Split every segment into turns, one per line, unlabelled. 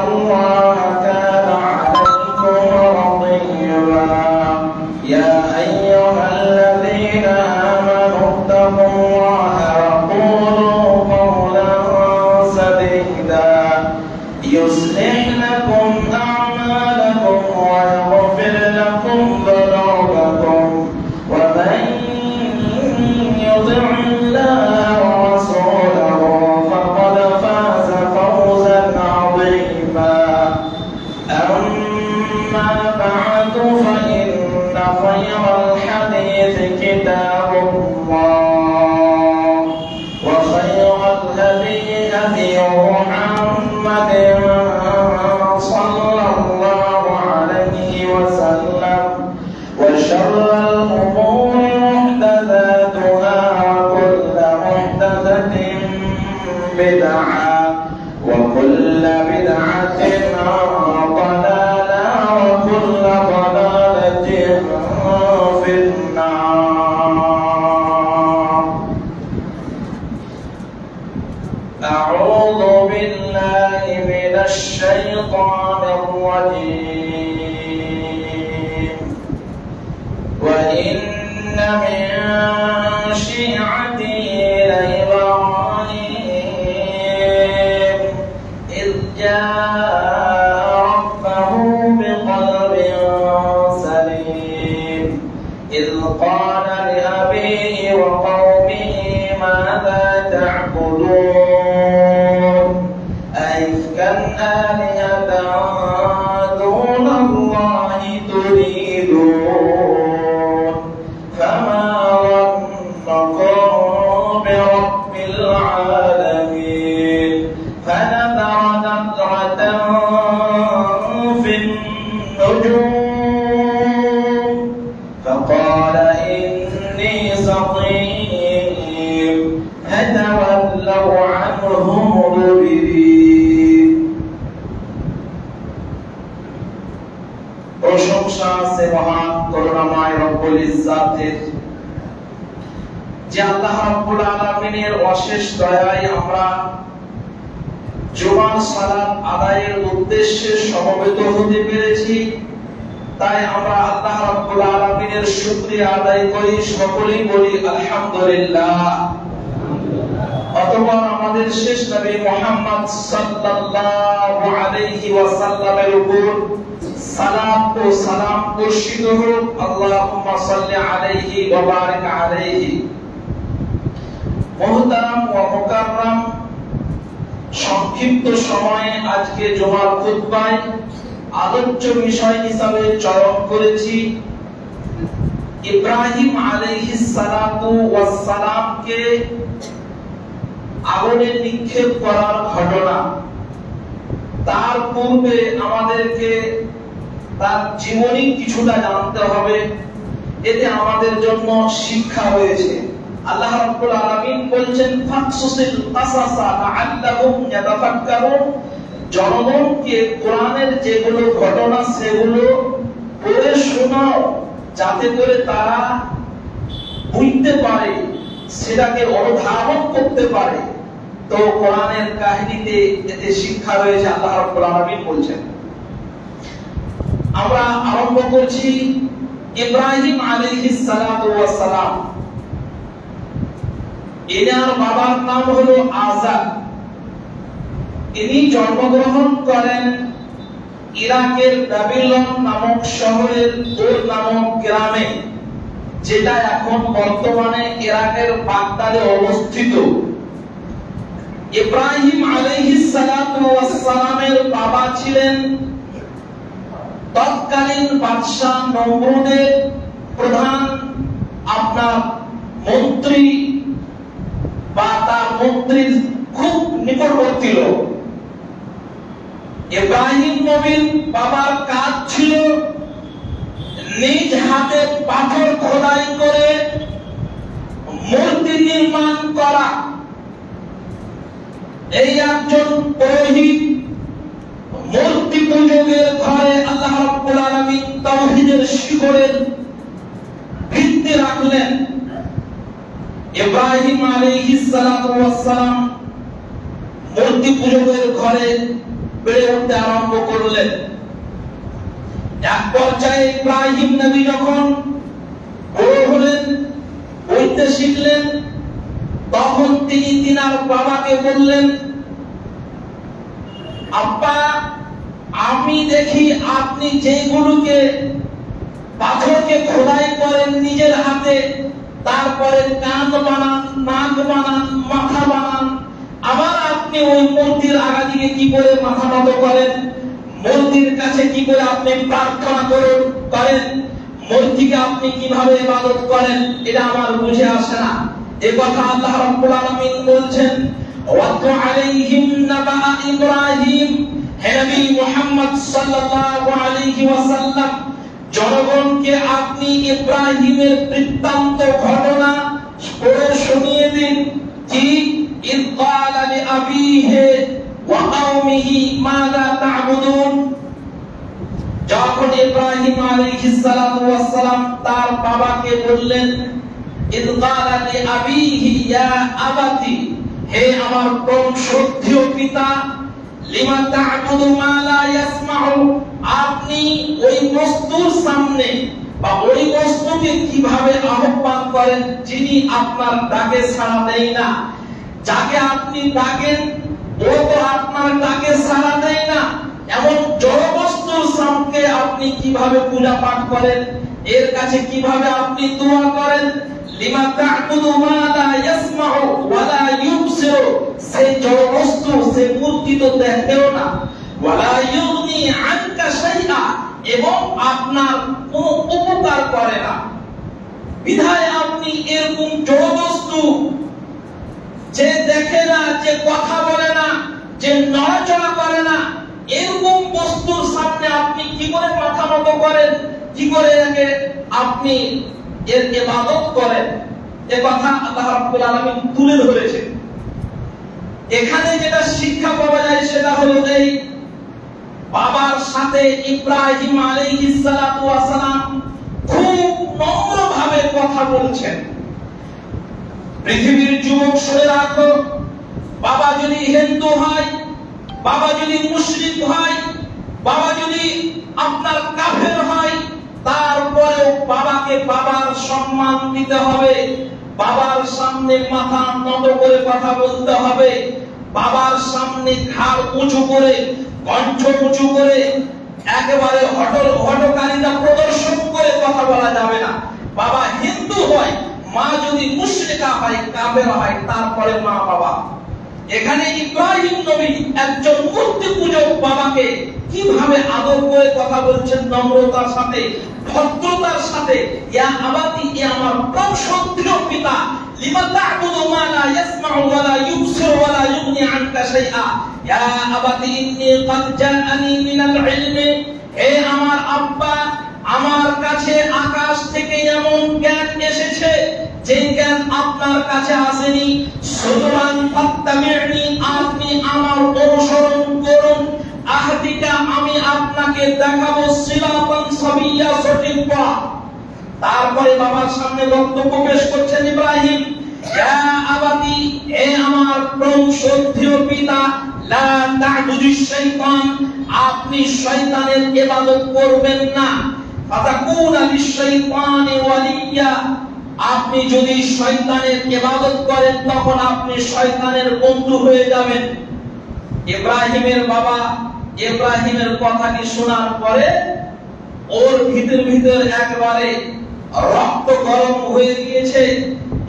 الله كان عليكم رقيبا يا أيها الذين آمنوا اتقوا الله وقولوا قولا سديدا يصلح لكم أعمالكم ويغفر لكم ذنوبكم ومن يطع الله ورسوله فقد فاز فوزا عظيما أما بعد فإن خير الحديث كتاب الله وخير الهدي هدي محمد صلى الله عليه وسلم وشر الأمور محدثاتها وكل محدثة بدعة وكل بدعة ضلالة وكل ضلالة في النار. أعوذ بالله من الشيطان الرجيم وإن من شيعته لإبراهيم إذ جاء ربه بقلب سليم إذ قال لأبيه وقومه ماذا تعبدون أئفكا آلهة دون الله تريدون فما ظنكم برب العالمين فنظر نظرة في النجوم فقال إني سقيم فتولوا عنه مدبرين. প্রশংসা আছে মহান করুণাময় রব্বুল ইজ্জাতের, যে আল্লাহ রাব্বুল আলামিনের অশেষ দয়ায় আমরা জুমার সালাত আদায়ের উদ্দেশ্যে সমবেত হতে পেরেছি। তাই আমরা আল্লাহ রাব্বুল আলামিনের শুকরিয়া আদায় করি, সকলেই বলি আলহামদুলিল্লাহ। অতঃপর আমাদের শেষ নবী মুহাম্মদ সাল্লাল্লাহু আলাইহি ওয়াসাল্লামের উপর সালাত ও সালাম বর্ষিত হোক। আল্লাহুম্মা সাল্লি আলাইহি ওয়া বারিক আলাইহি। মুহতারাম ওয়া মুকাররাম, সংক্ষিপ্ত সময়ে আজকে জুমার খুতবায় আলোচ্য বিষয় হিসাবে চয়ন করেছি ইব্রাহিম আলাইহিস সালাতু ওয়াস সালামকে আগুনে নিক্ষেপ করার ঘটনা। তার পূর্বে আমাদেরকে তার জীবনী কিছুটা জানতে হবে, এতে আমাদের জন্য শিক্ষা রয়েছে। আল্লাহ রাব্বুল আলামিন বলেন ফাকসুসিল কাসাসা লাআল্লাহুম ইয়াতাফাক্কারুন, জনগণকে কোরআনের যেগুলো ঘটনা সেগুলো পড়ে শোনাও, যাতে করে তারা বুঝতে পারে, সেটাকে অনুধাবন করতে পারে। তো কোরআনের কাহিনীতে এতে শিক্ষা রয়েছে, আল্লাহ রাব্বুল আলামিন বলছেন। আমরা আরম্ভ করছি ইব্রাহিম আলাইহিস সালাতু ওয়াস সালাম। এনার বাবার নাম হলো আজার। ইনি জন্মগ্রহণ করেন ইরাকের বাবিলন নামক শহরের দোর নামক গ্রামে, যেটা এখন বর্তমানে ইরাকের বাগদাদে অবস্থিত। ইব্রাহিম আলাইহিস সালাতু ওয়াস সালামের বাবা ছিলেন তৎকালীন বাদশা নমরুদের প্রধান মন্ত্রী বা তার মন্ত্রীর খুব নিকটবর্তী লোক। ইব্রাহিম নবীর বাবার কাজ ছিল নিজ হাতে পাথর খোদাই করে মূর্তি নির্মাণ করা। এই একজন পুরোহিত মূর্তি পূজকের ঘরে আল্লাহ রাব্বুল আলামিন তাওহীদের শিকড়ের ভিত্তি রাখলেন। ইব্রাহিম আলাইহিস সালাতু ওয়াস সালাম মূর্তি পূজকের ঘরে বেড়ে উঠতে আরম্ভ করলেন। এক পর্যায়ে ইব্রাহিম নবী যখন বড় হলেন, বলতে শিখলেন, তখন তিনি তিনার বাবাকে বললেন, আব্বা, আমি দেখি আপনি যেগুলোকে পাথরকে খোদাই করেন নিজের হাতে, তারপরে কান বানান, নাক বানান, মাথা বানান, আবার আপনি ওই মূর্তির আগা দিকে কি করে মাথা নত করেন, মূর্তির কাছে কি করে আপনি প্রার্থনা করেন, মূর্তিকে আপনি কিভাবে ইবাদত করেন, এটা আমার বুঝে আসে না। এই কথা আল্লাহ রাব্বুল আলামিন বলছেন, ওয়াতু আলাইহিম নাবা ইব্রাহিম, হে নবী মুহাম্মদ সাল্লাল্লাহু আলাইহি ওয়াসাল্লাম, জনগণকে আপনি ইব্রাহিমের বৃত্তান্ত ঘটনা পড়ে শুনিয়ে দিন। কি ইয ক্বালা লিআবিহি ওয়া কওমিহি মাযা তা'বুদুন, যখন ইব্রাহিম আলাইহিস সালাতু ওয়াস সালাম তার বাবাকে বললেন, ইয ক্বালা লিআবিহি ইয়া আবাতি, হে আমার পরম শ্রদ্ধেয় পিতা, লিমা তা'বুদু মা লা ইয়াসমাউ, আপনি ওই বস্তুর সামনে বা ওই বস্তুকে কিভাবে আহ্বান করেন যিনি আপনার ডাকে সাড়া দেয় না। যাকে আপনি ডাকেন ও তো আপনার ডাকে সাড়া দেয় না, এমন জড় বস্তুর সামনে আপনি কিভাবে পূজা পাঠ করেন, এর কাছে কিভাবে আপনি দোয়া করেন। লিমা তা'বুদু মা লা ইয়াসমাউ ওয়া লা ইউবসিরু, সেই জড় বস্তু, সেই মূর্তি তো দেখেও না, ওয়ালা ইউগনি আনকা শাইআ, এবং আপনার কোনো উপকার করে না। বিধায় আপনি এরকম জড় বস্তু, যে দেখে না, যে কথা বলে না, যে নড়াচড়া করে না, এরকম বস্তুর সামনে আপনি কি করে মাথা নত করেন, কি করে একে আপনি এর ইবাদত করেন। এ কথা আল্লাহ রাব্বুল আলামিন তুলে ধরেছেন। এখানে যেটা শিক্ষা পাওয়া যায় সেটা হলো এই, বাবার সাথে ইব্রাহিম আলাইহিস সালাতু ওয়াস সালাম খুব নম্রভাবে কথা বলছেন। পৃথিবীর যুবক শুনে রাখো, বাবা যদি হিন্দু হয়, বাবা যদি মুশরিক হয়, বাবা যদি আপনার কাফের হয়, তারপরেও বাবাকে বাবার সম্মান দিতে হবে, বাবার সামনে মাথা নত করে কথা বলতে হবে, বাবার সামনে ঘাড় উঁচু করে, কণ্ঠ উঁচু করে, একেবারে হটকারিতা প্রদর্শন করে কথা বলা যাবে না। বাবা হিন্দু হয়, মা যদি মুশরিকা হয়, কাফের হয়, তারপরে মা বাবা। এখানে ইব্রাহিম নবী একজন মূর্তি পূজক বাবাকে কিভাবে আদর করে কথা বলছেন, নম্রতার সাথে, ভদ্রতার সাথে। ইয়া আবাতি, ইয়া আমার প্রাণ শ্রদ্ধেয় পিতা, লিমা তা'বুদু মা লা ইয়াসমাউ ওয়া লা ইউবসিরু ওয়া লা ইউগনি আনকা শাইআ, ইয়া আবাতি ইন্নী ক্বাদ জাআনি মিনাল ইলমি, হে আমার আব্বা, আমার কাছে আকাশ থেকে এমন জ্ঞান এসেছে যে জ্ঞান আপনার কাছে আসেনি। সুতরাং ফাত্তাবি'নি, আপনি আমার অনুসরণ করুন। আহদিকা, আমি আপনাকে দেখাবো সিরাতান সাবিয়্যা, সঠিক পথ। তারপরে বাবার সামনে বক্তব্য পেশ করছেন ইব্রাহিম, ইয়া আবাতি, হে আমার প্রিয় শ্রদ্ধেয় পিতা, লা তা'বুদিশ শাইতান, আপনি শয়তানের ইবাদত করবেন না। ফাতাকুনা লিশ-শাইতানি ওয়ালিয়্যা, আপনি যদি শয়তানের ইবাদত করেন তখন আপনি শয়তানের বন্ধু হয়ে যাবেন। ইব্রাহিমের বাবা ইব্রাহিমের কথাটি শোনার পরে ওর ভিতর একবারে রক্ত গরম হয়ে গিয়েছে।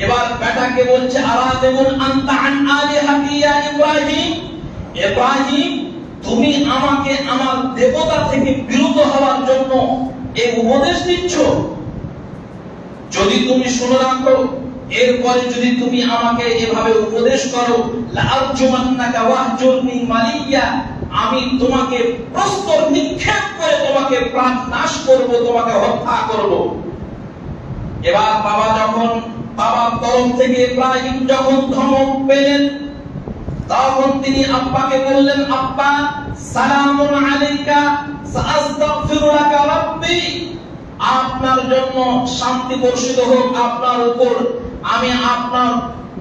এবার বেটাকে বলছে, আরাদিবুন আনতা আন আলিহাতি ইয়া ইব্রাহিম, ইব্রাহিম, তুমি আমাকে আমার দেবতা থেকে বিরত হওয়ার জন্য এই উপদেশ দিচ্ছ? যদি তুমি শুনে রাখো, এরপরে যদি তুমি আমাকে এভাবে উপদেশ করো, লাআরজুমান্নাকা ওয়াহজুরনি মালিয়া, আমি তোমাকে প্রস্তর নিক্ষেপ করে তোমাকে প্রাণ নাশ করব, তোমাকে হত্যা করব। এবার বাবার তরফ থেকে ইব্রাহিম যখন ধমক পেলেন, তখন তিনি আব্বাকে বললেন, আব্বা, সালামুন আলাইকা, সাআস্তাগফিরু লাকা রাব্বি, আপনার জন্য শান্তি বর্ষিত হোক আপনার উপর, আমি আপনার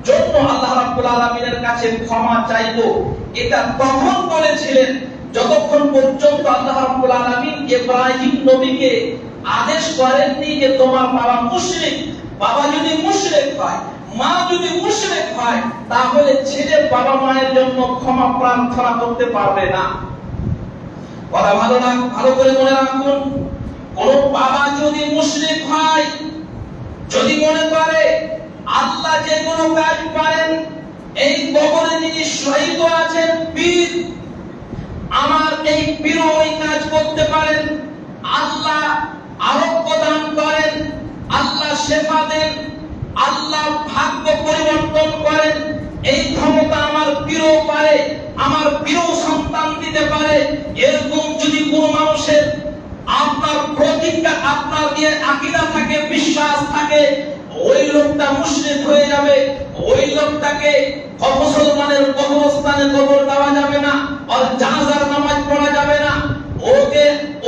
জন্য আল্লাহ রাব্বুল আলামিনের কাছে ক্ষমা চাইবো। এটা তখন বলেছিলেন যতক্ষণ পর্যন্ত আল্লাহ রাব্বুল আলামিন ইব্রাহিম নবীকে আদেশ করেননি যে তোমার বাবা মুশরিক। বাবা যদি মুশরিক হয়, মা যদি মুশরিক হয়, তাহলে ছেলে বাবা মায়ের জন্য ক্ষমা প্রার্থনা করতে পারবে না। কথা ভালো করে মনে রাখুন, কোন বাবা যদি মুশরিক হয়, যদি মনে করে আল্লাহ যে কোনো কাজ পারেন, এই কবরে যিনি শহীদ আছেন পীর, আমার এই পীর ওই কাজ করতে পারেন, আল্লাহ আরোগ্য দান করেন, আল্লাহ শেফা দেন, আল্লাহ ভাগ্য পরিবর্তন করেন, এই ক্ষমতা আমার পীরও পারে, আমার পীরও সন্তান দিতে পারে, এরকম যদি কোনো মানুষের আপনার প্রতিজ্ঞা, আপনার নিয়ে আকীদা থাকে, বিশ্বাস থাকে, ওই লোকটা মুশরিক হয়ে যাবে। ওই লোকটাকে মুসলমানের কবরস্থানে কবর দেওয়া যাবে না, আর জানাজার নামাজ পড়া যাবে না।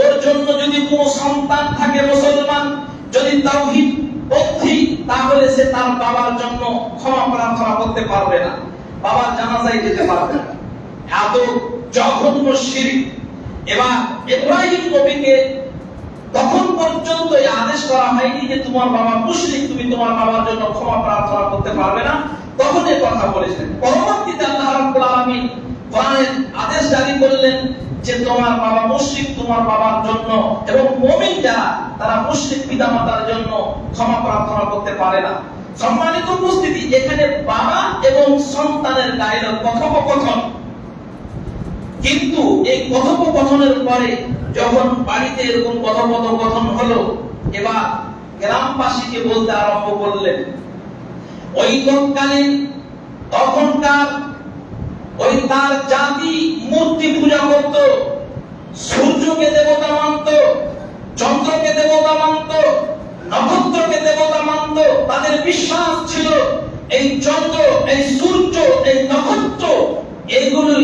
ওর জন্য যদি কোনো সন্তান থাকে মুসলমান, যদি তাওহীদ পন্থী, তাহলে সে তার বাবার জন্য ক্ষমা প্রার্থনা করতে পারবে না, বাবার জানাজায় যেতে পারবে না। এত জঘন্য শিরক। এবার ইব্রাহিম নবীকে তখন পর্যন্ত এই আদেশ করা হয়নি যে তোমার বাবা মুশরিক, তুমি তোমার বাবার জন্য ক্ষমা প্রার্থনা করতে পারবে না, তখন এই কথা বলেছেন। পরবর্তীতে আল্লাহ রাব্বুল আলামিন কোরআনের আদেশ জারি করলেন যে তোমার বাবা মুশরিক, তোমার বাবার জন্য এবং মুমিন যারা তারা মুশরিক পিতামাতার জন্য ক্ষমা প্রার্থনা করতে পারে না। সম্মানিত উপস্থিতি, এখানে বাবা এবং সন্তানের ডায়লগ, কথোপকথন। কিন্তু এই কথোপকথনের পরে যখন বাড়িতে এরকম কথোপকথন হলো, এবার গ্রামবাসীকে বলতে আরম্ভ করলেন। ওই তৎকালীন তখনকার ওই তার জাতি মূর্তি পূজা করত, সূর্যকে দেবতা মানত, চন্দ্রকে দেবতা মানত, নক্ষত্রকে দেবতা মানত। তাদের বিশ্বাস ছিল এই চন্দ্র, এই সূর্য, এই নক্ষত্র এগুলো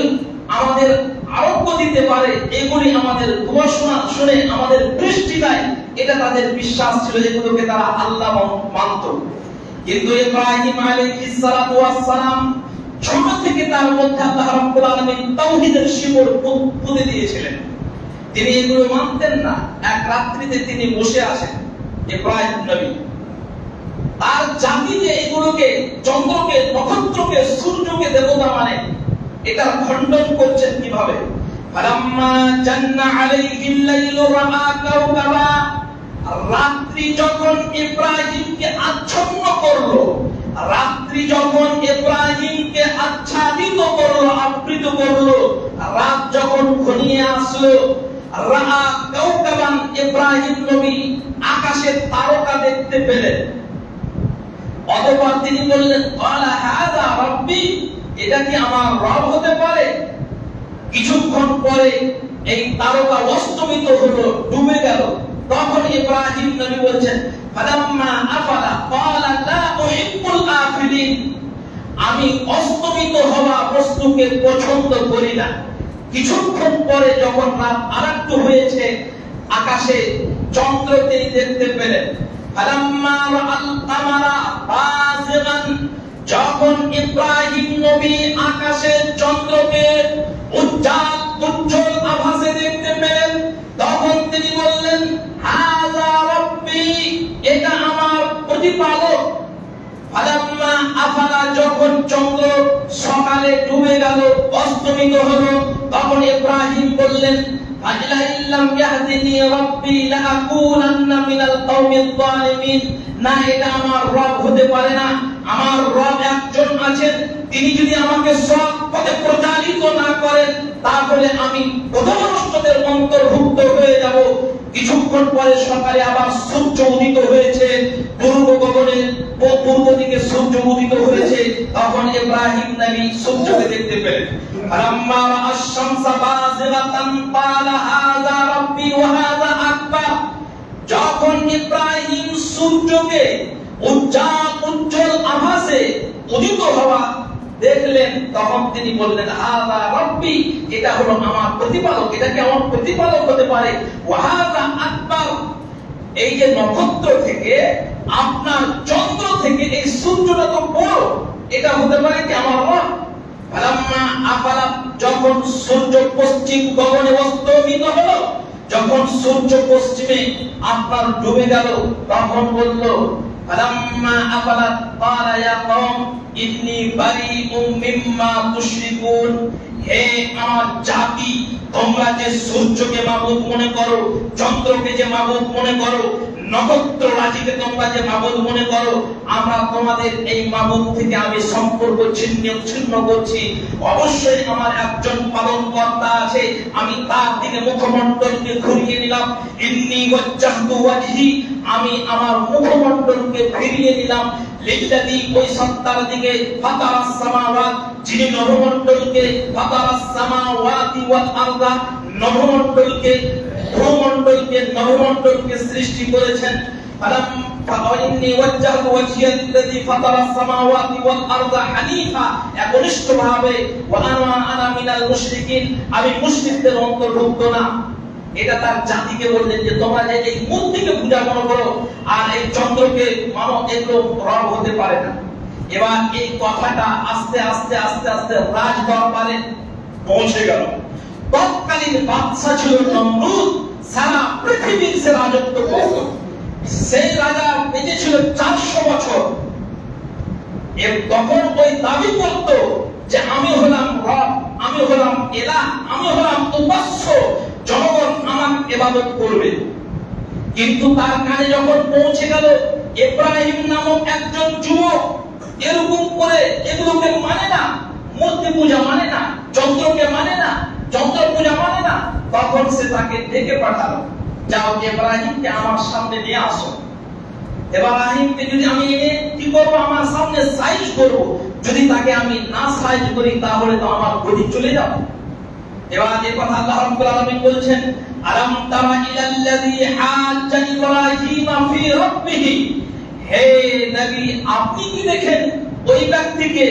আমাদের আরোগ্য দিতে পারে, এগুলি আমাদের ঘোষণা শুনে আমাদের বৃষ্টি দেয়, এটা তাদের বিশ্বাস ছিল। এগুলোকে তারা আল্লাহ মানত। কিন্তু ইব্রাহিম আলাইহিস সালাতু ওয়াস সালাম ছোট থেকে তার মধ্যে আল্লাহ রাব্বুল আলামিন তাওহীদের শিকড় পুঁতে দিয়েছিলেন। তিনি এগুলো মানতেন না। এক রাত্রিতে তিনি বসে আছেন, ইব্রাহিম নবী, তার জাতি যে এগুলোকে, চন্দ্রকে, নক্ষত্রকে, সূর্যকে দেবতা মানে, এটা খণ্ডন করছেন কিভাবে? ফালাম্মা জান্না আলাইহিল লাইলু রাআ কাওকাবা, রাত্রি যখন ইব্রাহিমকে আচ্ছন্ন করলো, রাত্রি যখন ইব্রাহিমকে আচ্ছাদিত করলো, আবৃত করলো, রাত যখন ঘনিয়ে আসলো, রাআ কাওকাবান, ইব্রাহিম নবী আকাশের তারকা দেখতে পেলেন। অতঃপর তিনি বললেন, ক্বালা হাযা রাব্বি, এটা কি আমার রব হতে পারে? কিছুক্ষণ পরে এই তারকা অস্তমিত হলো, ডুবে গেল। তখন ইব্রাহিম নবী বলছেন, ফালাম্মা আফালা ক্বালা লা উহিব্বুল আফিলিন, আমি অস্তমিত হওয়া বস্তুকে পছন্দ করি না। কিছুক্ষণ পরে যখন রাত আরেকটু হয়েছে, আকাশে চন্দ্র তিনি দেখতে পেলেন। ফালাম্মা রাআল কামারা বাযিগান, যখন ইব্রাহিম নবী আকাশে চন্দ্রকে উজ্জ্বল আভাসে দেখতে পেলেন, তখন তিনি বললেন, হাযা রাব্বি, এটা আমার প্রতিপালক। ফালাম্মা আফালা, যখন চন্দ্র সকালে ডুবে গেল, অস্তমিত হলো, তখন ইব্রাহিম বললেন, আজলা ইল্লাম ইয়াহদিনি রাব্বি লাআকুনান্না মিনাল কওমিজ যালিমিন, না, এটা আমার রব হতে পারে না। আমার রব একজন আছেন, তিনি যদি আমাকে সৎ পথে পরিচালিত না করেন, তাহলে আমি পথভ্রষ্টদের অন্তর্ভুক্ত হয়ে যাব। কিছুক্ষণ পরে সকালে আবার সূর্য উদিত হয়েছে, পূর্ব গগনে পূর্ব দিকে সূর্য উদিত হয়েছে। তখন ইব্রাহিম নবী সূর্যকে দেখতে পেলেন। ফালাম্মা রাআশ শামসা বাযিগাতান ক্বালা হাযা রাব্বি ওয়া হাযা আকবার, যখন ইব্রাহিম সূর্যকে উজ্জ্বল আভাসে উদিত হওয়া দেখলেন, তখন তিনি বললেন, হাযা রাব্বি, এটা হলো আমার প্রতিপালক। এটা কি আমার প্রতিপালক হতে পারে? ওয়া হাযা আকবার, এই যে নক্ষত্র থেকে, আপনার চন্দ্র থেকে এই সূর্যটা তো বড়, এটা হতে পারে কি আমার রব? ফালাম্মা আফালা যখন সূর্য পশ্চিম গগনে অস্তমিত হলো, যখন সূর্য পশ্চিমে আপনার ডুবে গেল, তখন বলল ফালাম্মা আফালাত ক্বালা ইয়া কওম ইন্নী বারিউম মিম্মা তুশরিকুন, হে আমার জাতি, তোমরা যে সূর্যকে মাবুদ মনে করো, চন্দ্রকে যে মাবুদ মনে করো, নক্ষত্র রাশিকে তোমরা যে মাবুদ মনে করো, আমরা তোমাদের এই মাবুদ থেকে আমি সম্পর্ক ছিন্ন করছি। অবশ্যই আমার একজন পালনকর্তা আছে, আমি তার দিকে মুখমণ্ডলকে ঘুরিয়ে নিলাম। ইন্নী ওয়াজ্জাহতু ওয়াজহি, আমি আমার মুখমণ্ডলকে ফিরিয়ে নিলাম লিল্লাযী, ওই সত্তার দিকে, ফাতারাস সামাওয়াত, যিনি নভমণ্ডলকে, ফাতারাস সামাওয়াতি ওয়াল আরদা, নভমণ্ডলকে, ভূমণ্ডলকে, নভমণ্ডলকে সৃষ্টি করেছেন। ফাইন্নী ওয়াজ্জাহতু ওয়াজহিয়া লিল্লাযী ফাতারাস সামাওয়াতি ওয়াল আরদা হানিফা, একনিষ্ঠভাবে, ওয়া আনা মিনাল মুশরিকিন, আমি মুশরিকদের অন্তর্ভুক্ত না। এটা তার জাতিকে বললেন যে তোমরা যে এই মূর্তিকে পূজা মনে করো আর এই চন্দ্রকে মানো, এগুলো রব হতে পারে না। এবার এই কথাটা আস্তে আস্তে আস্তে আস্তে রাজ দরবারে পৌঁছে গেল। তৎকালীন বাদশা ছিল নমরুদ, সারা পৃথিবীর সে রাজত্ব করত। সেই রাজা বেঁচে ছিল 400 বছর। তখন ওই দাবি করত যে আমি হলাম রব, আমি হলাম ইলাহ, আমি হলাম উপাস্য, জনগণ আমার ইবাদত করবে। কিন্তু তার কানে যখন পৌঁছে গেল ইব্রাহিম নামক একজন যুবক এরকম করে এগুলোকে মানে না, মূর্তি পূজা মানে না, চন্দ্রকে মানে না, চন্দ্র পূজা মানে না, তখন সে তাকে ডেকে পাঠালো, যাও ইব্রাহিমকে আমার সামনে নিয়ে আসো। ইব্রাহিমকে যদি আমি এনে কি করব, আমার সামনে সাইজ করব, যদি তাকে আমি না সাইজ করি তাহলে তো আমার গতি চলে যাবে। এবার এই কথা আল্লাহ রাব্বুল আলামিন বলছেন, আলাম তারা ইলাল্লাযী হাজ্জা ইব্রাহিমা ফি রাব্বিহি, হে নবী আপনি কি দেখেন ওই ব্যক্তিকে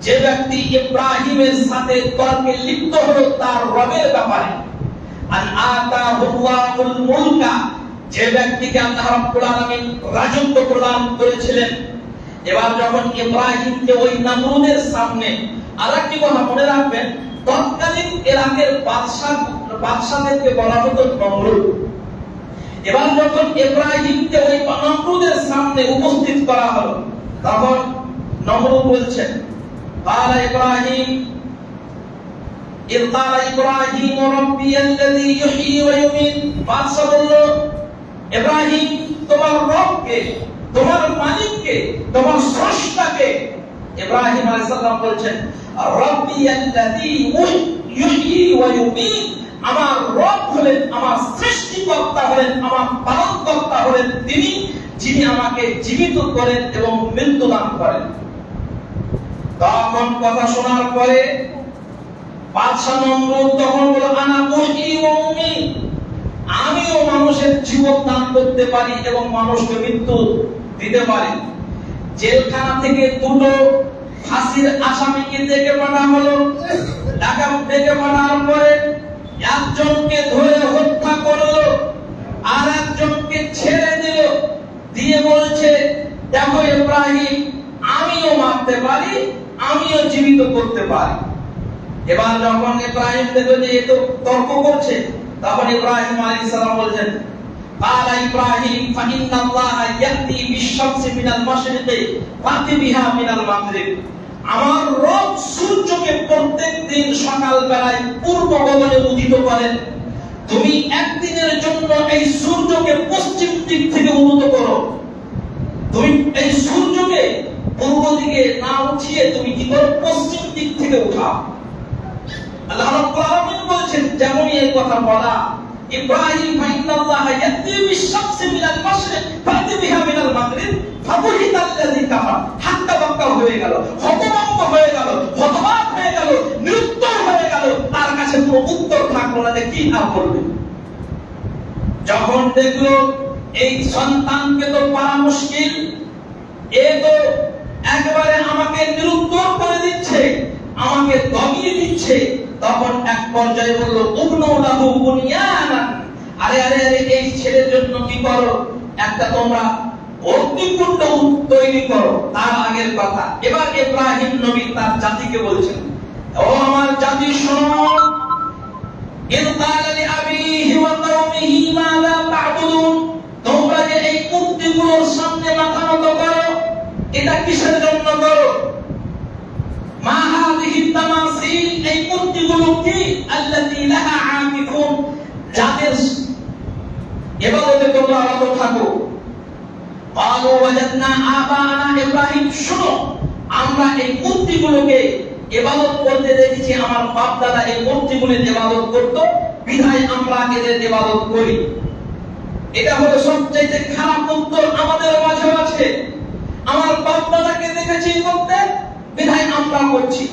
যে ব্যক্তি ইব্রাহিমের সাথে তর্কে লিপ্ত হলো তার রবের ব্যাপারে। আন আতাহুল্লাহুল মুলকা, যে ব্যক্তিকে আল্লাহ রাব্বুল আলামিন রাজত্ব প্রদান করেছিলেন। এবার যখন ইব্রাহিমকে ওই নমরুদের সামনে, আরেকটি কথা মনে রাখবেন, তৎকালীন ইরাকের বাদশাদেরকে বলা হতো নমরুদ। এবার যখন ইব্রাহিমকে ওই নমরুদের সামনে উপস্থিত করা হলো, তখন নমরুদ বলছেন قال إبراهيم إذ قال إبراهيم ربي الذي يحيي ويميت, বাদশা বলল ইব্রাহিম তোমার রবকে, তোমার মালিককে, তোমার স্রষ্টাকে। ইব্রাহিম আলাইহিস সালাম বলছেন রব্বি আল্লাযী ইউহয়ী ওয়া ইউমীত, আমার রব হলেন, আমার সৃষ্টিকর্তা হলেন, আমার পালনকর্তা হলেন তিনি, যিনি আমাকে জীবিত করেন এবং মৃত্যু দান করেন। তখন কথা শোনার পরে বাদশা নমরুদ তখন বলল আনা উহয়ী ওয়া উমীত, আমিও মানুষের জীবন দান করতে পারি এবং মানুষকে মৃত্যু দিতে পারি। জেলখানা থেকে দুটো ফাঁসির আসামিকে ডেকে পাঠা হলো, ডেকে পাঠার পরে একজনকে ধরে হত্যা করলো, আর একজনকে ছেড়ে দিল, দিয়ে বলছে দেখো ইব্রাহিম আমিও মারতে পারি, আমিও জীবিত করতে পারি। এবার যখন ইব্রাহিম দেখলো যে এ তো তর্ক করছে, তখন ইব্রাহিম আলাইহিস সালাম বলেন قال إبراهيم فإن الله يأتي بالشمس من المشرق فأتي بها من المغرب, আমার রব সূর্যকে প্রত্যেকদিন সকাল বেলায় পূর্ব গগনে উদিত করেন, তুমি একদিনের জন্য এই সূর্যকে পশ্চিম দিক থেকে উদিত করো, তুমি এই সূর্যকে পূর্ব দিকে না উঠিয়ে তুমি কি করো, পশ্চিম দিক থেকে উঠাও। আল্লাহ রাব্বুল আলামিন বলেছেন যেমনই এই কথা বলা, ইব্রাহিম ফাইন্নাল্লাহ ইয়াতি বিশ-শামসি মিনাল মাশরিক ফাতি বিহা মিনাল মাগরিব ফাবুহিতাল্লাযী কাফার, হাক্কা বাক্কা হয়ে গেল, হতভম্ব হয়ে গেল, হতবাক হয়ে গেল, নিরুত্তর হয়ে গেল, তার কাছে কোনো উত্তর থাকলো না যে কি আর বলবে। যখন দেখলো এই সন্তানকে তো পারা মুশকিল, এ তো একবারে আমাকে নিরুত্তর করে দিচ্ছে, আমাকে দমিয়ে দিচ্ছে, তখন এক পর্যায়ে বলল উবনু লাহু বুনিয়ানান, আরে আরে আরে এই ছেলের জন্য কি করো, একটা তোমরা অগ্নিকুণ্ড তৈরি করো। তার আগের কথা এবার ইব্রাহিম নবী তার জাতিকে বলছেন ও আমার জাতি শোনো, ইন ক্বালা লিআবিহি ওয়া কওমিহি মাযা তা'বুদুন, তোমরা যে এই মূর্তিগুলোর সামনে মাথা নত করো, এটা কিসের জন্য করো? মা হাযিহি তামাসিল, এই মূর্তিগুলো কি? আল্লাতী লাহা আকিফুন, যাদের ইবাদতে তোমরা রত থাকো। ক্বালু ওয়াজাদনা আবানা, ইব্রাহিম শোনো, আমরা এই মূর্তিগুলোকে ইবাদত করতে দেখেছি, আমার বাপ দাদা এই মূর্তিগুলোর ইবাদত করত, বিধায় আমরা এদের ইবাদত করি। এটা হলো সবচেয়ে খারাপ উত্তর আমাদের মাঝে আছে। আমার বাপ দাদাকে দেখেছি করতে, বিধায় আমরা করছি।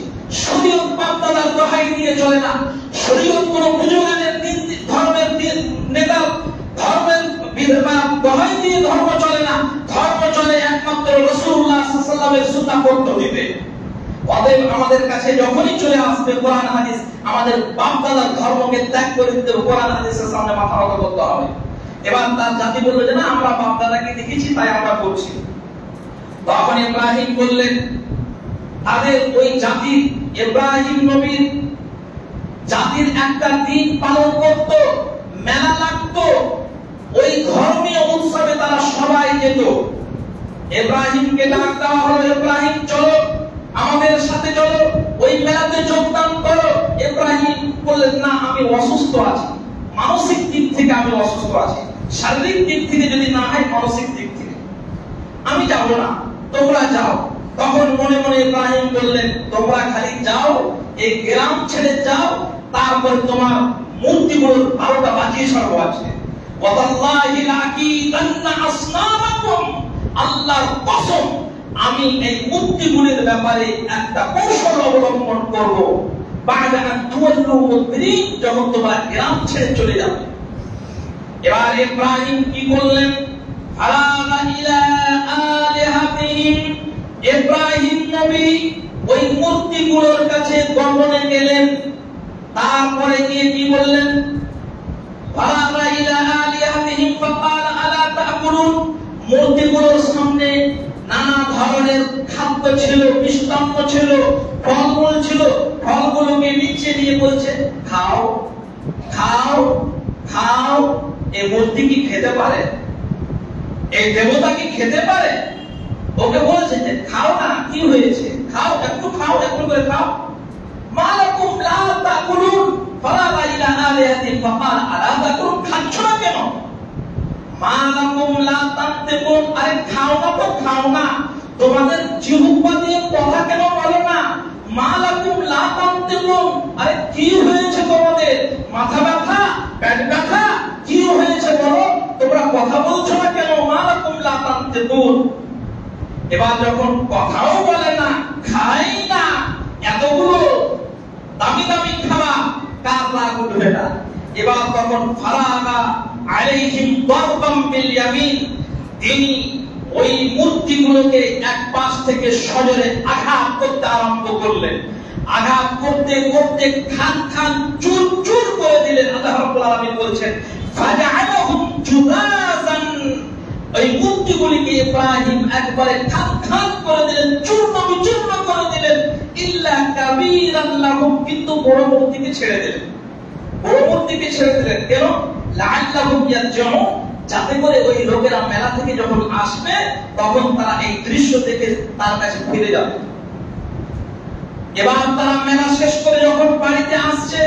শরীয়ত বাপ দাদার দোহাই দিয়ে চলে না। শরীয়ত কোন বুজুর্গের দিন, ধর্মের দিন, নেতা ধর্মের দোহাই দিয়ে ধর্ম চলে না। ধর্ম চলে একমাত্র রাসূলুল্লাহ সাল্লাল্লাহু আলাইহি ওয়াসাল্লামের সুন্নাহ পদ্ধতিতে। অতএব আমাদের কাছে যখনই চলে আসবে কোরআন হাদিস, আমাদের বাপ দাদার ধর্মকে ত্যাগ করে দিতে হবে, কোরআন হাদিসের সামনে মাথা নত করতে হবে। এবার তার জাতি বলল যে না, আমরা বাপ দাদাকে দেখেছি তাই আমরা করছি। তখন ইব্রাহিম বললেন, তাদের ওই জাতি, ইব্রাহিম নবীর জাতির একটা দিন পালন করত, মেলা লাগতো, ওই ধর্মীয় উৎসবে তারা সবাই যেত। ইব্রাহিমকে ডাক দেওয়া হলো, ইব্রাহিম চলো, আমাদের সাথে চলো, ওই মেলাতে যোগদান করো। ইব্রাহিম বললেন না, আমি অসুস্থ আছি, মানসিক দিক থেকে আমি অসুস্থ আছি, শারীরিক দিক থেকে যদি না হয় মানসিক দিক থেকে আমি যাব না, তোমরা যাও। তখন মনে মনে ইব্রাহিম বললেন, তোমরা খালি যাও, এই গ্রাম ছেড়ে যাও, তারপর তোমার মূর্তিগুলোর 12টা বাজিয়ে সর্ব আছে। ওয়াল্লাহি লাকিদান্না আসনামাকুম, আল্লাহর কসম আমি এই মূর্তিগুলোর ব্যাপারে একটা কৌশল অবলম্বন করব। বা'দা আন তুওয়াল্লু মুদবিরিন, যখন তোমরা গ্রাম ছেড়ে চলে যাবে। এবার ইব্রাহিম কি করলেন? ফারাগা ইলা আলিহাতিহিম, ইব্রাহিম নবী ওই মূর্তিগুলোর কাছে গমনে গেলেন। তারপরে গিয়ে কি বললেন? ফারাগা ইলা আলিহাতিহিম ফাকালা আলা তাকুলুন, মূর্তিগুলোর সামনে নানা ধরনের খাদ্য ছিল, মিষ্টান্ন ছিল, ফলমূল ছিল। ফলগুলোকে নিচে দিয়ে বলছে, খাও খাও খাও। এই মূর্তি কি খেতে পারে? এই দেবতা কি খেতে পারে? ওকে বলছে যে খাও না, কি হয়েছে, খাও, একটু খাও, একটু করে খাও। মালাকুম লা তাকুলুন ফারাগা ইলা আলিহাতিহিম ফাকালা আলা তাকুলুন, খাচ্ছ না কেন? মালাকুম লা তানতিকুন, আরে খাও না তো খাও না, তোমাদের জিহ্বা দিয়ে কথা কেন বলো না? মালাকুম লা তানতিকুন, আরে কি হয়েছে তোমাদের? মাথা ব্যথা, পেট ব্যথা, কি হয়েছে বলো? তোমরা কথা বলছো না কেন? মালাকুম লা তানতিকুন। এবার যখন কথাও বলে না, খাই না, এতগুলো দামি দামি খাবার, কার রাগ উঠবে না? এবার তখন ফারাগা আলাইহিম দারবাম বিল ইয়ামিন, তিনি ওই মূর্তিগুলোকে এক পাশ থেকে সজোরে আঘাত করতে আরম্ভ করলেন। আঘাত করতে করতে খান খান চুর চুর করে দিলেন। আল্লাহ রাব্বুল আলামিন বলছেন, ফাজআলাহুম জুদাজান, ওই মূর্তিগুলিকে ইব্রাহিম একবারে খান খান করে দিলেন, চূর্ণ বিচূর্ণ করে দিলেন। ইল্লা কাবীরান লাহুম, কিন্তু বড় মূর্তিকে ছেড়ে দিলেন। বড় মূর্তিকে ছেড়ে দিলেন কেন? লাআল্লাহুম ইয়ারজিউন, যাতে করে ওই লোকেরা মেলা থেকে যখন আসবে তখন তারা এই দৃশ্য দেখে তার কাছে ফিরে যাবে। এবার তারা মেলা শেষ করে যখন বাড়িতে আসছে,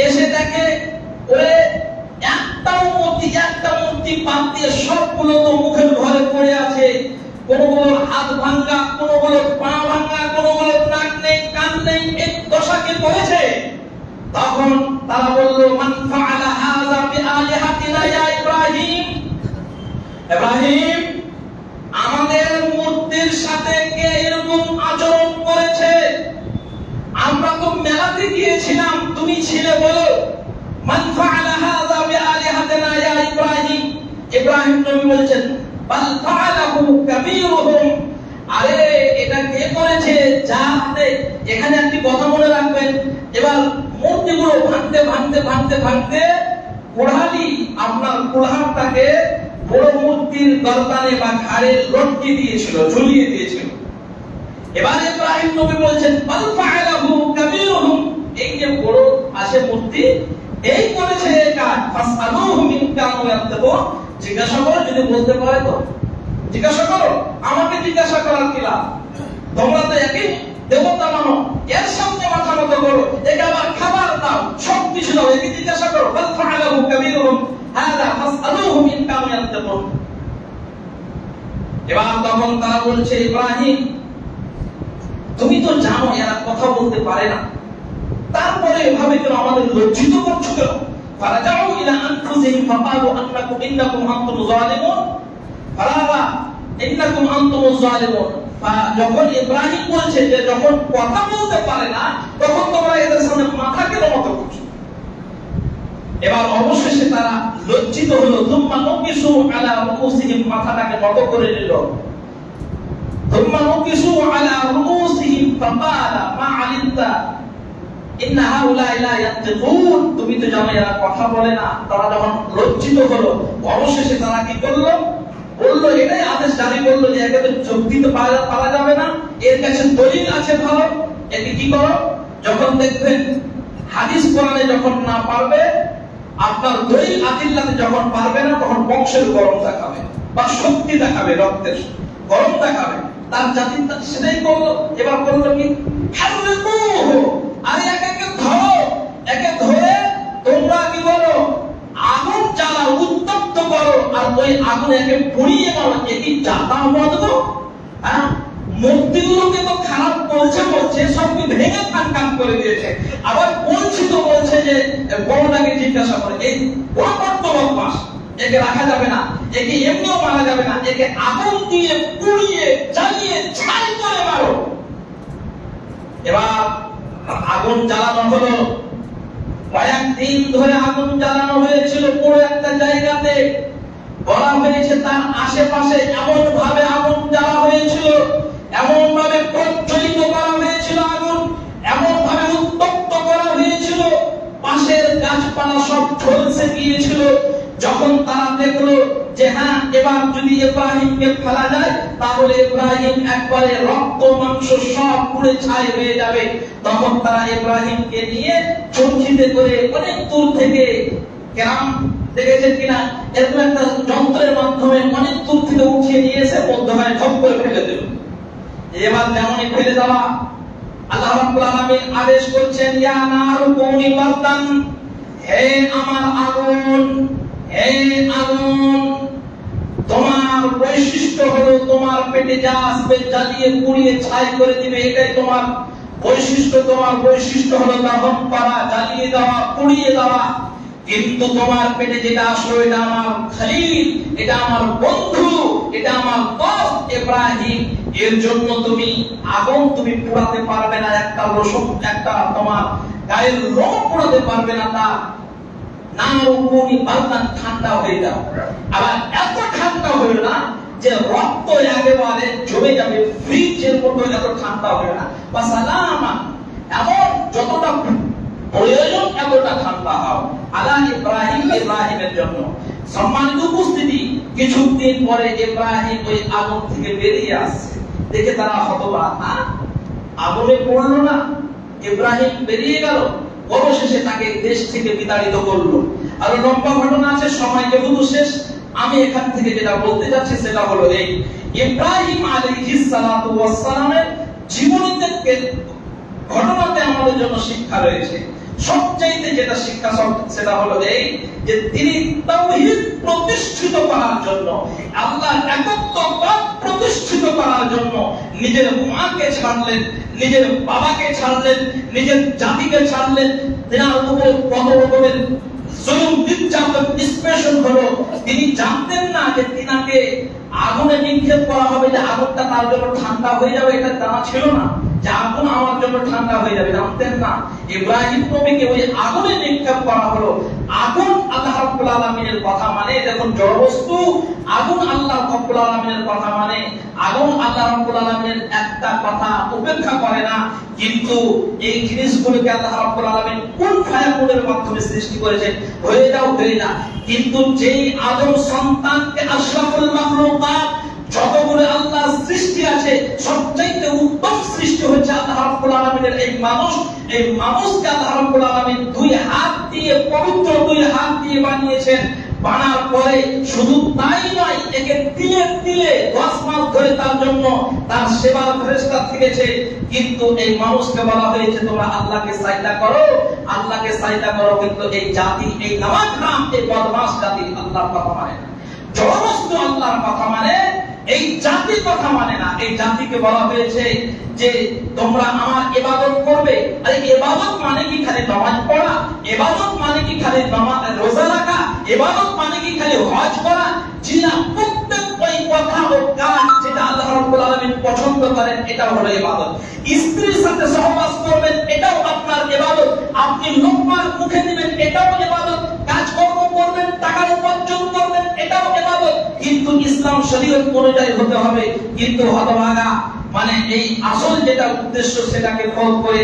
এসে দেখে ওরে একটা মূর্তি বাদ দিয়ে সবগুলো তো মুখের ঘরে পড়ে আছে। কোনগুলোর হাত ভাঙা, কোনগুলোর পা ভাঙা, কোনগুলোর নাক নেই, কান নেই, এই দশাকে করেছে। তখন তারা বলল, মান ফাআলা হাযা বিআলিহাতিনা ইয়া ইব্রাহিম, ইব্রাহিম আমাদের মূর্তির সাথে কে এরকম আচরণ করেছে? আমরা তো মেলাতে গিয়েছিলাম, তুমি ছিলে, বলো। মান ফাআলা হাযা বিআলিহাতিনা ইয়া ইব্রাহিম, ইব্রাহিম নবী বলেন, বাল ফাআলাহু কাবীরুহুম, আরে এটা কে করেছে? যা হাতে। এখানে একটি কথা মনে রাখবেন, এবার মূর্তিগুলো ভাঙতে ভাঙতে ভাঙতে ভাঙতে কুড়ালি, আপনার কুড়ালটাকে বড় মূর্তির গর্দানে বা ঘাড়ে লটকে দিয়েছিল, ঝুলিয়ে দিয়েছিল। এবার ইব্রাহিম নবী বলছেন বাল ফাআলাহু কাবীরুহুম, এই যে বড় আছে মূর্তি এই করেছে এই কাজ, ফাসআলুহু মিন কানু ইয়াতাকুন, জিজ্ঞাসা করো যদি বলতে পারে তো জিজ্ঞাসা করো, আমাকে জিজ্ঞাসা করার কি লাভ? তোমরা তো একই দেবতা মানো, এর সামনে মাথা নত করো, একে আবার খাবার দাও, সব কিছু দাও, একে জিজ্ঞাসা করো। বাল ফাআলাহু কাবীরুহুম হাযা ফাসআলুহু মিন কানু ইয়াতাকুন। এবার তখন তারা বলছে ইব্রাহিম তুমি তো জানো এরা কথা বলতে পারে না, তারপরে এভাবে কেন আমাদের লজ্জিত করছো কেন? ফারাজাউ ইলা আনফুসিহিম ফাকালু ইন্নাকুম আনতুম যালিমুন, ফারাবা ইন্নাকুম আনতুম যালিমুন। যখন ইব্রাহিম বলছে যে যখন কথা বলতে পারে না তখন তোমরা এদের সামনে মাথা কেন নত করছো? এবার অবশেষে তারা লজ্জিত হলো, থুম্মা নুকিসু আলা রুউসিহিম, মাথাটাকে নত করে নিল। থুম্মা নুকিসু আলা রুউসিহিম ফাকালা মা আলিমতা ইন্না হাউলাই লা ইয়ানতিকুন, তুমি তো জানো এরা কথা বলে না। তারা যখন লজ্জিত হলো অবশেষে তারা কি করলো? বললো, এটাই আদেশ জারি করলো যে একে তো যোগ দিতে পারা যাবে না, এর কাছে দলিল আছে ভালো, একে কি করো, যখন দেখবেন হাদিস কোরআনে যখন না পারবে, আপনার দলিল আদিল্লাতে যখন পারবে না, তখন বংশের গরম দেখাবে বা শক্তি দেখাবে, রক্তের গরম দেখাবে। তার জাতির সেটাই করলো। এবার করলো কি, আরে একে ধরো, একে ধরে তোমরা কি করো, আগুন জ্বালাও, উত্তপ্ত করো, আর ওই আগুন একে পুড়িয়ে নাও। এটি জাতা মত, হ্যাঁ, মূর্তিগুলোকে তো খারাপ বলছে সবকে ভেঙে খান করে দিয়েছে, আবার বঞ্চিত বলছে যে বড়টাকে জিজ্ঞাসা করে। এই বড় বদমাশ, একে রাখা যাবে না, একে এমনিও মারা যাবে না, একে আগুন দিয়ে পুড়িয়ে জ্বালিয়ে ছাই করে মারো। এবার আগুন জ্বালানো হলো, কয়েকদিন ধরে আগুন জ্বালানো হয়েছিল পুরো একটা জায়গাতে। বলা হয়েছে তার আশেপাশে এমন ভাবে আগুন জ্বালা হয়েছিল, এমন ভাবে প্রজ্বলিত করা হয়েছিল আগুন, এমন ভাবে উত্তপ্ত করা হয়েছিল, পাশের গাছপালা সব ঝলসে গিয়েছিল। যখন তারা দেখলো যে হ্যাঁ এবার যদি ইব্রাহিমকে ফেলা যায় তাহলে ইব্রাহিম একবারে রক্ত মাংস সব পুড়ে ছাই হয়ে যাবে, তখন তারা ইব্রাহিমকে নিয়ে চরকিতে করে অনেক দূর থেকে, গ্রাম দেখেছেন কিনা, এরকম একটা যন্ত্রের মাধ্যমে অনেক দূর থেকে উঠিয়ে নিয়ে এসে মধ্যখানে ঝপ করে ফেলে দিল। এবার যেমনই ফেলে দেওয়া, আল্লাহ রাব্বুল আলামিন আদেশ করছেন, ইয়া নারু কুনি বারদান, হে আমার আগুন, হে আগুন, তোমার বৈশিষ্ট্য হলো তোমার পেটে যা আসবে জ্বালিয়ে পুড়িয়ে ছাই করে দিবে, এটাই তোমার বৈশিষ্ট্য। তোমার বৈশিষ্ট্য হলো দহন করা, জ্বালিয়ে দেওয়া, পুড়িয়ে দেওয়া। কিন্তু তোমার পেটে যেটা আসলো এটা আমার খলিল, এটা আমার বন্ধু, এটা আমার দোস্ত ইব্রাহিম, এর জন্য তুমি আগুন তুমি পোড়াতে পারবে না, একটা রসুন, একটা তোমার গায়ের লোম পোড়াতে পারবে না। তা না রুকুনি বালদান, ঠান্ডা হয়ে যাও। আবার এত ঠান্ডা হইল না যে রক্ত একেবারে জমে যাবে, ফ্রিজের মতো এত ঠান্ডা হইল না। বা সালামান, এমন যতটা প্রয়োজন এতটা ঠান্ডা হও আলা ইব্রাহিম, ইব্রাহিমের জন্য। সম্মানিত উপস্থিতি, কিছুদিন পরে ইব্রাহিম ওই আগুন থেকে বেরিয়ে আসছে, দেখে তারা হতবাক, আগুনে পড়লো না, ইব্রাহিম বেরিয়ে গেল। অবশেষে তাকে দেশ থেকে বিতাড়িত করলো। আর লম্বা ঘটনা আছে, সময় যেহেতু শেষ, আমি এখান থেকে যেটা বলতে যাচ্ছি সেটা হলো এই, ইব্রাহিম আলাইহিস সালাতু ওয়াস সালামের জীবনীতে ঘটনাতে আমাদের জন্য শিক্ষা রয়েছে। সবচাইতে যেটা শিক্ষা সেটা হলো এই যে তিনি তাওহীদ প্রতিষ্ঠিত করার জন্য, আল্লাহর একত্ববাদ প্রতিষ্ঠিত করার জন্য নিজের মাকে ছাড়লেন, নিজের বাবাকে ছাড়লেন, নিজের জাতিকে ছাড়লেন। তেনার উপরে কত রকমের জুলুম নির্যাতন নিষ্পেষণ হলো, তিনি জানতেন না যে তিনাকে আগুনে নিক্ষেপ করা হবে, যে আগুনটা তার জন্য ঠান্ডা হয়ে যাবে, এটা জানা ছিল না যে আগুন আমার জন্য ঠান্ডা হয়ে যাবে, জানতেন না। ইব্রাহিম নবীকে ওই আগুনে নিক্ষেপ করা হলো। আগুন আল্লাহ রাব্বুল আলামিনের কথা মানে, দেখুন জড়বস্তু, আগুন আল্লাহ রাব্বুল আলামিনের কথা মানে, আগুন আল্লাহ রাব্বুল আলামিনের একটা কথা উপেক্ষা করে না। কিন্তু এই জিনিসগুলোকে আল্লাহ রাব্বুল আলামিন কোন ফায়াকুনের মাধ্যমে সৃষ্টি করেছেন, হয়ে যাও হয়ে না। কিন্তু যেই আদম সন্তানকে আশরাফুল মাখলুকাত যতগুলো আল্লাহ সৃষ্টি আছে সবচাইতে উত্তম সৃষ্টি হচ্ছে আল্লাহ রাব্বুল আলামিনের এই মানুষ। এই মানুষকে আল্লাহ রাব্বুল আলামিন দুই হাত দিয়ে, পবিত্র দুই হাত দিয়ে বানিয়েছেন। বানার পরে শুধু তাই নয়, একে তিলে তিলে 10 মাস ধরে তার জন্য তার সেবার ফেরেশতা থেকেছে। কিন্তু এই মানুষকে বলা হয়েছে তোমরা আল্লাহকে সাজদা করো, আল্লাহকে সাজদা করো। কিন্তু এই জাতি, এই নামাজরাম, এই বদমাশ জাতি আল্লাহর কথা মানে না, জড়বস্তু আল্লাহর কথা মানে, এই জাতির কথা মানে না। এই জাতিকে বলা হয়েছে যে তোমরা আমার ইবাদত করবে। আরে ইবাদত মানে কি খালি নামাজ পড়া? ইবাদত মানে কি খালি রোজা রাখা? ইবাদত মানে কি খালি হজ করা? জিনা প্রত্যেক ওই কথা ও কাজ যেটা আল্লাহ রাব্বুল আলামিন পছন্দ করেন, এটা হলো ইবাদত। স্ত্রীর সাথে সহবাস করবেন, এটাও আপনার ইবাদত। আপনি লোকমার মুখে দিবেন, এটাও ইবাদত। কাজকর্ম করবেন, টাকা উপার্জন করবেন, এটাও ইবাদত। কিন্তু ইসলাম শরীয়ত অনুযায়ী হতে হবে। কিন্তু হতভাগা মানে এই আসল যেটা উদ্দেশ্য সেটাকে ফল করে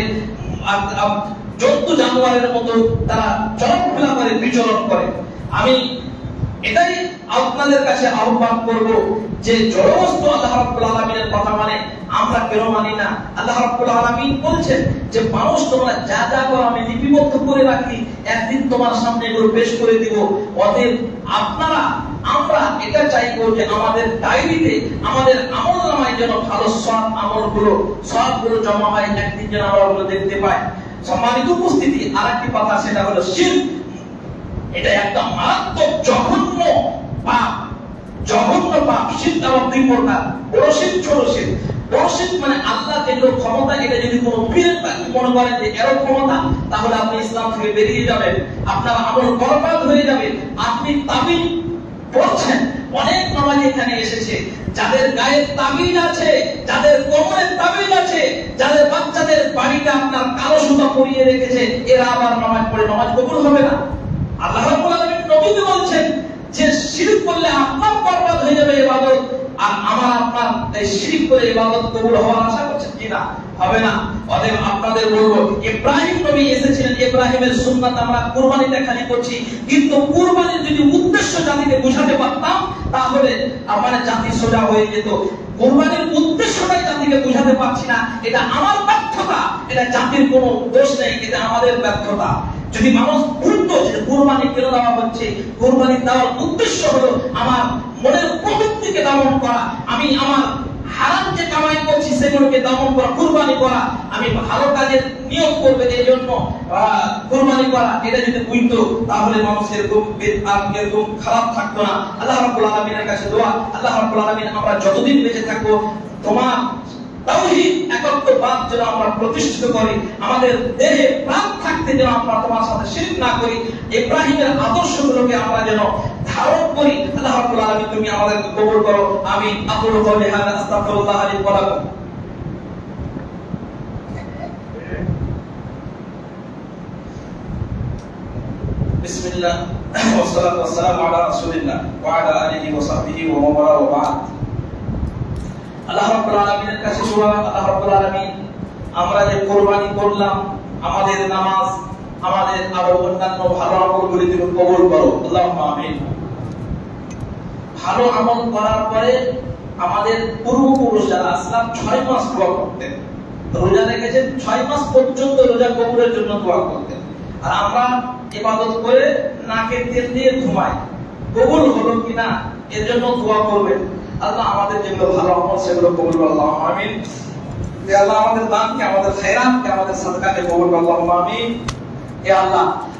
জন্তু জানোয়ারের মতো তারা চলাফেরা করে, বিচরণ করে। আমি এটাই আপনাদের কাছে আহ্বান করব যে জড়বস্তু আল্লাহ রাব্বুল আলামিনের কথা মানে আমরা কেন মানি না? আল্লাহ রাব্বুল আলামিন বলছেন যে মানুষ তোমরা যা যা করো আমি লিপিবদ্ধ করে রাখি, একদিন তোমার সামনে এগুলো পেশ করে দিব। অতএব আপনারা, আমরা এটা চাইবো যে আমাদের ডায়েরিতে, আমাদের আমলনামায় যেন ভালো সৎ আমলগুলো, সবগুলো জমা হয়, একদিন যেন আমরা ওগুলো দেখতে পাই। সম্মানিত উপস্থিতি, আরেকটি কথা সেটা হলো শিরক। এটা একটা মারাত্মক জঘন্য পাপ, জঘন্য পাপ। শিরক আবার দুই প্রকার, বড় শিরক, ছোট শিরক। বড় শিরক মানে আল্লাহ যেগুলো ক্ষমতা, এটা যদি কোনো পীর মনে করেন যে এর ক্ষমতা, তাহলে আপনি ইসলাম থেকে বেরিয়ে যাবেন, আপনার আমল বরবাদ হয়ে যাবে। আপনি তাবিজ পড়ছেন, অনেক নামাজি এখানে এসেছে যাদের গায়ে তাবিজ আছে, যাদের কোমরে তাবিজ আছে, যাদের বাচ্চাদের বাড়িতে আপনার কালো সুতা পরিয়ে রেখেছে, এরা আবার নামাজ পড়ে, নামাজ কবুল হবে না। আল্লাহ রাব্বুল আলামিন নবীকে বলছেন যে শিরক করলে আপনার বরবাদ হয়ে যাবে ইবাদত, আর আমার আপনার এই শিরক করে ইবাদত কবুল হওয়ার আশা করছেন কিনা? হবে না। অতএব আপনাদের বলবো, ইব্রাহিম নবী এসেছিলেন, ইব্রাহিমের সুন্নাত আমরা কুরবানিতে খালি করছি, কিন্তু কুরবানির যদি উদ্দেশ্য জাতিকে বুঝাতে পারতাম তাহলে আমাদের জাতি সোজা হয়ে যেত। কুরবানির উদ্দেশ্যটাই জাতিকে বুঝাতে পারছি না, এটা আমার ব্যর্থতা, এটা জাতির কোনো দোষ নেই, এটা আমাদের ব্যর্থতা। যদি মানুষ বুঝতো যে কুরবানি কেন দেওয়া হচ্ছে, কুরবানি দেওয়ার উদ্দেশ্য হলো আমার মনের প্রবৃত্তিকে দমন করা, আমি আমার হারাম যে কামাই করছি সেগুলোকে দমন করা, কুরবানি করা, আমি ভালো কাজের নিয়োগ করবে এই জন্য কুরবানি করা। এটা যদি বুঝতো তাহলে মানুষের এরকম খারাপ থাকতো না। আল্লাহ রাব্বুল আলামিনের কাছে দোয়া, আল্লাহ রাব্বুল আলামিন আমরা যতদিন বেঁচে থাকবো তোমার তাওহীদ একত্ববাদ যেন আমরা প্রতিষ্ঠিত করি, আমাদের দেহে প্রাণ থাকতে যেন আমরা তোমার সাথে শিরক না করি, ইব্রাহিমের আদর্শগুলোকে আমরা যেন ধারণ করি। আল্লাহ রাব্বুল আলামিন তুমি আমাদেরকে কবুল করো। আমিন। আকুলু কওলি হাযা আস্তাগফিরুল্লাহ লি ওয়া লাকুম। বিসমিল্লাহ ওয়া সালাতু ওয়া সালামু আলা রাসূলিল্লাহ ওয়া আলা আলিহি ওয়া সাহবিহি ওয়া মান ওয়ালা ওয়া বা'দ। আল্লাহ রাব্বুল আলামিনের কাছে দোয়া, আল্লাহ রাব্বুল আলামিন আমরা যে কুরবানি করলাম, আমাদের নামাজ, আমাদের আরো অন্যান্য ভালো আমলগুলি তুমি কবুল করো, আল্লাহুম্মা আমিন। ভালো আমল করার পরে আমাদের পূর্বপুরুষ যারা আসলাম 6 মাস দোয়া করতেন, রোজা রেখেছেন, 6 মাস পর্যন্ত রোজা কবুলের জন্য দোয়া করতেন। আর আমরা ইবাদত করে নাকে তেল দিয়ে ঘুমাই, কবুল হলো কিনা এর জন্য দোয়া করবেন। আল্লাহ আমাদের যেগুলো ভালো আমল সেগুলো কবুল করো, আল্লাহুম্মা আমিন। হে আল্লাহ আমাদের দানকে, আমাদের খায়রাতকে, আমাদের সাদকাকে কবুল করো, আল্লাহুম্মা আমিন। হে আল্লাহ